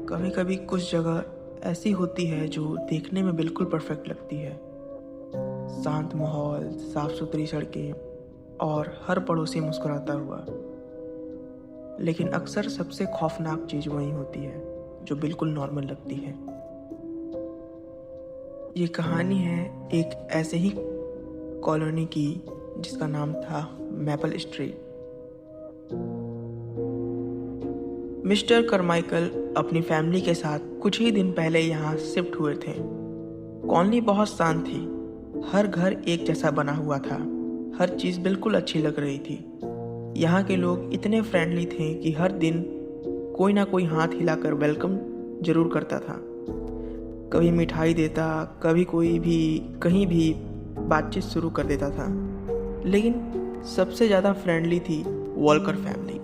कभी कभी कुछ जगह ऐसी होती है जो देखने में बिल्कुल परफेक्ट लगती है। शांत माहौल, साफ सुथरी सड़कें और हर पड़ोसी मुस्कुराता हुआ। लेकिन अक्सर सबसे खौफनाक चीज़ वही होती है जो बिल्कुल नॉर्मल लगती है। ये कहानी है एक ऐसे ही कॉलोनी की जिसका नाम था मैपल स्ट्रीट। मिस्टर करमाइकल अपनी फैमिली के साथ कुछ ही दिन पहले यहाँ शिफ्ट हुए थे। कॉलोनी बहुत शांत थी। हर घर एक जैसा बना हुआ था। हर चीज़ बिल्कुल अच्छी लग रही थी। यहाँ के लोग इतने फ्रेंडली थे कि हर दिन कोई ना कोई हाथ हिलाकर वेलकम जरूर करता था। कभी मिठाई देता, कभी कोई भी कहीं भी बातचीत शुरू कर देता था। लेकिन सबसे ज़्यादा फ्रेंडली थी वॉलकर फैमिली।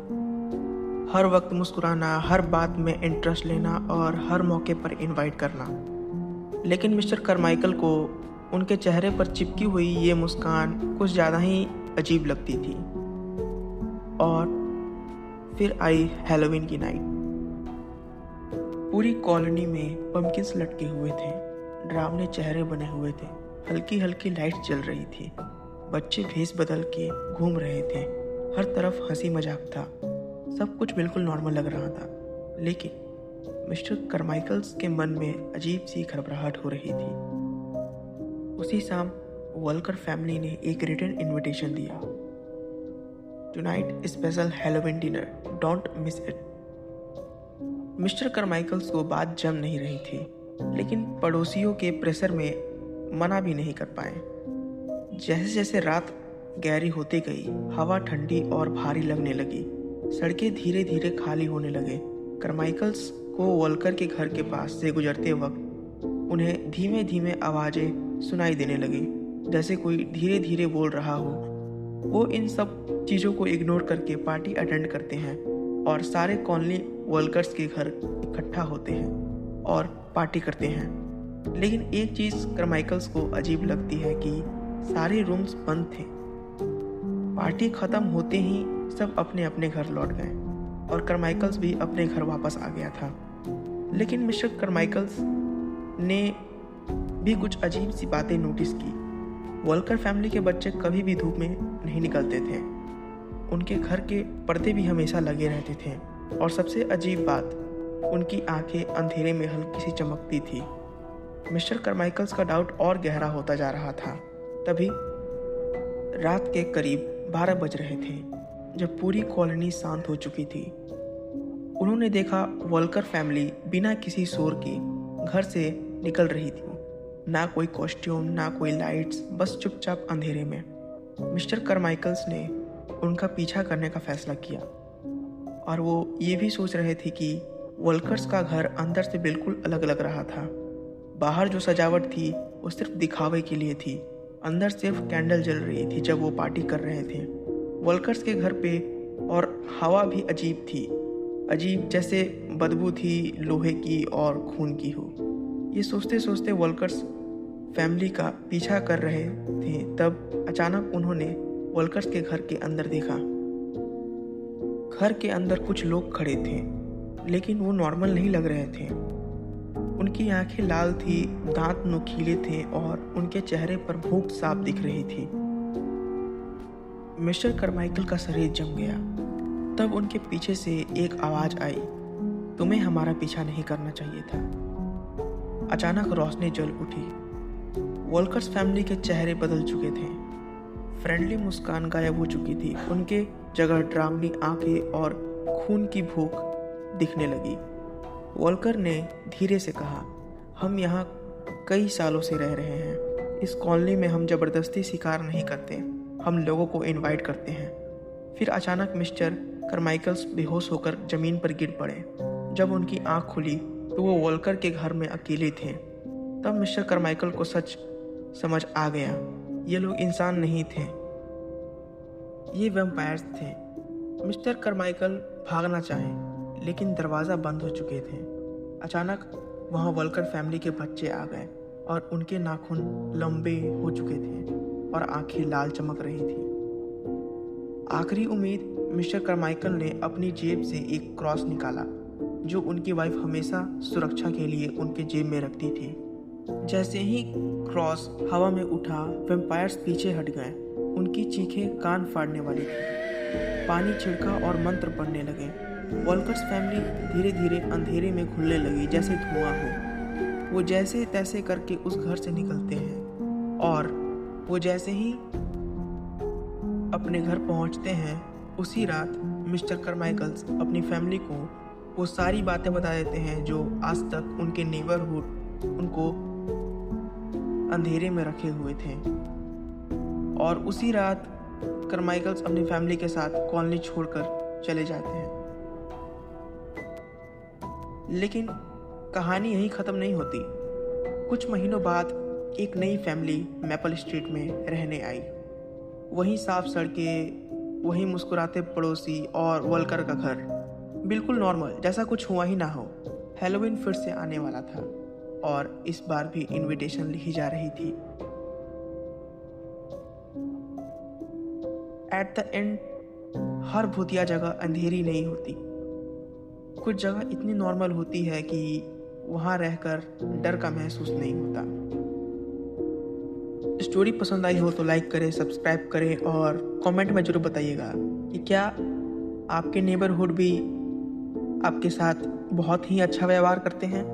हर वक्त मुस्कुराना, हर बात में इंटरेस्ट लेना और हर मौके पर इनवाइट करना। लेकिन मिस्टर करमाइकल को उनके चेहरे पर चिपकी हुई ये मुस्कान कुछ ज़्यादा ही अजीब लगती थी। और फिर आई हैलोवीन की नाइट। पूरी कॉलोनी में पम्पकिन्स लटके हुए थे, डरावने चेहरे बने हुए थे, हल्की हल्की लाइट जल रही थी, बच्चे भेस बदल के घूम रहे थे, हर तरफ हंसी मजाक था। सब कुछ बिल्कुल नॉर्मल लग रहा था। लेकिन मिस्टर करमाइकल्स के मन में अजीब सी घबराहट हो रही थी। उसी शाम वॉलकर फैमिली ने एक रिटन इनविटेशन दिया। Tonight special Halloween dinner, don't miss it. Mister Carmichaels को बात जम नहीं रही थी, लेकिन पड़ोसियों के प्रेशर में मना भी नहीं कर पाए। जैसे जैसे रात गहरी होती गई, हवा ठंडी और भारी लगने लगी। सड़कें धीरे धीरे खाली होने लगे। करमाइकल्स को वॉलकर के घर के पास से गुजरते वक्त उन्हें धीमे धीमे आवाज़ें सुनाई देने लगी, जैसे कोई धीरे धीरे बोल रहा हो। वो इन सब चीज़ों को इग्नोर करके पार्टी अटेंड करते हैं और सारे कॉलोनी वॉलकर्स के घर इकट्ठा होते हैं और पार्टी करते हैं। लेकिन एक चीज़ करमाइकल्स को अजीब लगती है कि सारे रूम्स बंद थे। पार्टी ख़त्म होते ही सब अपने अपने घर लौट गए और करमाइकल्स भी अपने घर वापस आ गया था। लेकिन मिस्टर करमाइकल्स ने भी कुछ अजीब सी बातें नोटिस की। वॉलकर फैमिली के बच्चे कभी भी धूप में नहीं निकलते थे। उनके घर के पर्दे भी हमेशा लगे रहते थे और सबसे अजीब बात, उनकी आंखें अंधेरे में हल्की सी चमकती थी। मिस्टर करमाइकल्स का डाउट और गहरा होता जा रहा था। तभी रात के करीब 12 बज रहे थे, जब पूरी कॉलोनी शांत हो चुकी थी। उन्होंने देखा वॉलकर फैमिली बिना किसी शोर के घर से निकल रही थी। ना कोई कॉस्ट्यूम, ना कोई लाइट्स, बस चुपचाप अंधेरे में। मिस्टर करमाइकल्स ने उनका पीछा करने का फैसला किया और वो ये भी सोच रहे थे कि वॉलकर्स का घर अंदर से बिल्कुल अलग लग रहा था। बाहर जो सजावट थी वो सिर्फ दिखावे के लिए थी। अंदर सिर्फ कैंडल जल रही थी जब वो पार्टी कर रहे थे। वॉलकर्स के घर पे और हवा भी अजीब थी, अजीब जैसे बदबू थी लोहे की और खून की हो। ये सोचते सोचते वॉलकर्स फैमिली का पीछा कर रहे थे, तब अचानक उन्होंने वॉलकर्स के घर के अंदर देखा। घर के अंदर कुछ लोग खड़े थे, लेकिन वो नॉर्मल नहीं लग रहे थे। उनकी आंखें लाल थी, दांत नुकीले थे और उनके चेहरे पर भूख साफ दिख रही थी। मिस्टर करमाइकल का शरीर जम गया। तब उनके पीछे से एक आवाज़ आई, तुम्हें हमारा पीछा नहीं करना चाहिए था। अचानक रोशनी जल उठी। वॉलकर्स फैमिली के चेहरे बदल चुके थे। फ्रेंडली मुस्कान गायब हो चुकी थी। उनके जगह डरावनी आंखें और खून की भूख दिखने लगी। वॉलकर ने धीरे से कहा, हम यहाँ कई सालों से रह रहे हैं। इस कॉलोनी में हम ज़बरदस्ती शिकार नहीं करते, हम लोगों को इनवाइट करते हैं। फिर अचानक मिस्टर करमाइकल्स बेहोश होकर ज़मीन पर गिर पड़े। जब उनकी आंख खुली तो वो वॉलकर के घर में अकेले थे। तब मिस्टर करमाइकल को सच समझ आ गया, ये लोग इंसान नहीं थे, ये वैम्पायर्स थे। मिस्टर करमाइकल भागना चाहे, लेकिन दरवाज़ा बंद हो चुके थे। अचानक वहाँ वॉलकर फैमिली के बच्चे आ गए और उनके नाखून लंबे हो चुके थे और आंखें लाल चमक रही थी। आखिरी उम्मीद, मिस्टर करमाइकल ने अपनी जेब से एक क्रॉस निकाला जो उनकी वाइफ हमेशा सुरक्षा के लिए उनके जेब में रखती थी। जैसे ही क्रॉस हवा में उठा, वैम्पायर्स पीछे हट गए। उनकी चीखें कान फाड़ने वाली थी। पानी छिड़का और मंत्र पढ़ने लगे। वॉल्कर्स फैमिली धीरे धीरे अंधेरे में घुलने लगी, जैसे धुआं हो। वो जैसे तैसे करके उस घर से निकलते हैं और वो जैसे ही अपने घर पहुंचते हैं, उसी रात मिस्टर करमाइकल्स अपनी फैमिली को वो सारी बातें बता देते हैं जो आज तक उनके नेबरहुड उनको अंधेरे में रखे हुए थे। और उसी रात करमाइकल्स अपनी फैमिली के साथ कॉलोनी छोड़कर चले जाते हैं। लेकिन कहानी यहीं ख़त्म नहीं होती। कुछ महीनों बाद एक नई फैमिली मैपल स्ट्रीट में रहने आई। वहीं साफ सड़कें, वहीं मुस्कुराते पड़ोसी और वॉल्कर का घर, बिल्कुल नॉर्मल, जैसा कुछ हुआ ही ना हो। हैलोवीन फिर से आने वाला था और इस बार भी इनविटेशन लिखी जा रही थी। एट द एंड हर भूतिया जगह अंधेरी नहीं होती। कुछ जगह इतनी नॉर्मल होती है कि वहाँ रहकर डर का महसूस नहीं होता। स्टोरी पसंद आई हो तो लाइक करें, सब्सक्राइब करें और कमेंट में ज़रूर बताइएगा कि क्या आपके नेबरहुड भी आपके साथ बहुत ही अच्छा व्यवहार करते हैं।